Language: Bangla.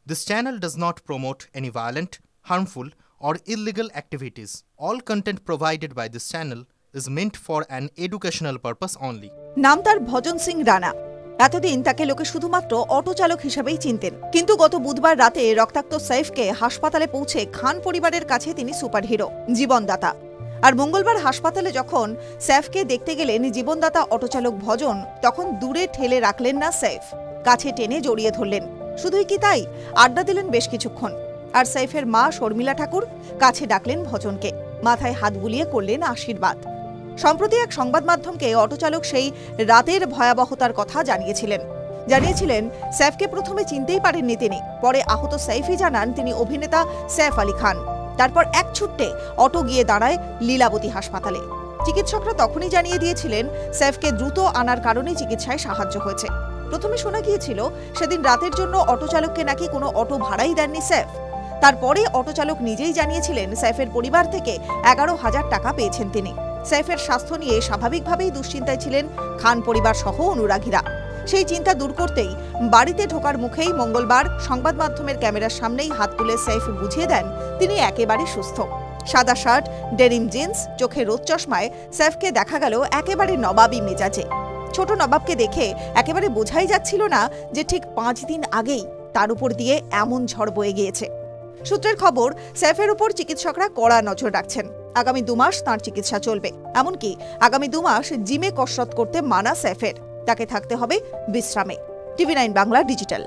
This channel does not promote any violent, harmful, or illegal activities. All content provided by this channel is meant for an educational purpose only. নাম তার ভজন সিং রানা। এতদিন তাকে লোকে শুধুমাত্র অটো চালক হিসেবেই চিনতেন, কিন্তু গত বুধবার রাতে রক্তাক্ত সৈফকে হাসপাতালে পৌঁছে খান পরিবারের কাছে তিনি সুপারহিরো, জীবনদাতা। আর মঙ্গলবার হাসপাতালে যখন সৈফকে দেখতে গেলেন জীবনদাতা অটোচালক ভজন, তখন দূরে ঠেলে রাখলেন না সৈফ, কাছে টেনে জড়িয়ে ধরলেন। শুধুই কি তাই, আড্ডা দিলেন বেশ কিছুক্ষণ। আর সৈফের মা শর্মিলা ঠাকুর কাছে ডাকলেন ভজনকে, মাথায় হাত বুলিয়ে করলেন আশীর্বাদ। সম্প্রতি এক সংবাদ মাধ্যমকে অটোচালক সেই রাতের ভয়াবহতার কথা জানিয়েছিলেন সৈফকে প্রথমে চিনতেই পারেননি তিনি। পরে আহত সৈফই জানান তিনি অভিনেতা সৈফ আলী খান। তারপর এক ছুট্টে অটো গিয়ে দাঁড়ায় লীলাবতী হাসপাতালে। চিকিৎসকরা তখনই জানিয়ে দিয়েছিলেন সৈফকে দ্রুত আনার কারণে চিকিৎসায় সাহায্য হয়েছে। প্রথমে শোনা গিয়েছিল সেদিন রাতের জন্য অটোচালককে নাকি কোনো অটো ভাড়াই দেননি সৈফ। তারপরে অটোচালক নিজেই জানিয়েছিলেন সৈফের পরিবার থেকে 11,000 টাকা পেয়েছেন তিনি। সৈফের স্বাস্থ্য নিয়ে স্বাভাবিকভাবেই দুশ্চিন্তায় ছিলেন খান পরিবার সহ অনুরাগীরা। সেই চিন্তা দূর করতেই বাড়িতে ঢোকার মুখেই মঙ্গলবার সংবাদ মাধ্যমের ক্যামেরার সামনেই হাত তুলে সৈফ বুঝিয়ে দেন তিনি একেবারে সুস্থ। সাদা শার্ট, ডেনিম জিন্স, চোখে রোদ চশমায় সৈফকে দেখা গেল একেবারে নবাবী মেজাজে। ছোট নবাবকে দেখে একেবারে বোঝাই যাচ্ছিল না যে ঠিক 5 দিন আগেই তার উপর দিয়ে এমন ঝড় বয়ে গিয়েছে। সূত্রের খবর, সৈফের উপর চিকিৎসকরা কড়া নজর রাখছেন। আগামী 2 মাস তাঁর চিকিৎসা চলবে। এমনকি আগামী 2 মাস জিমে কসরত করতে মানা সৈফের, তাকে থাকতে হবে বিশ্রামে। TV9 Bangla digital.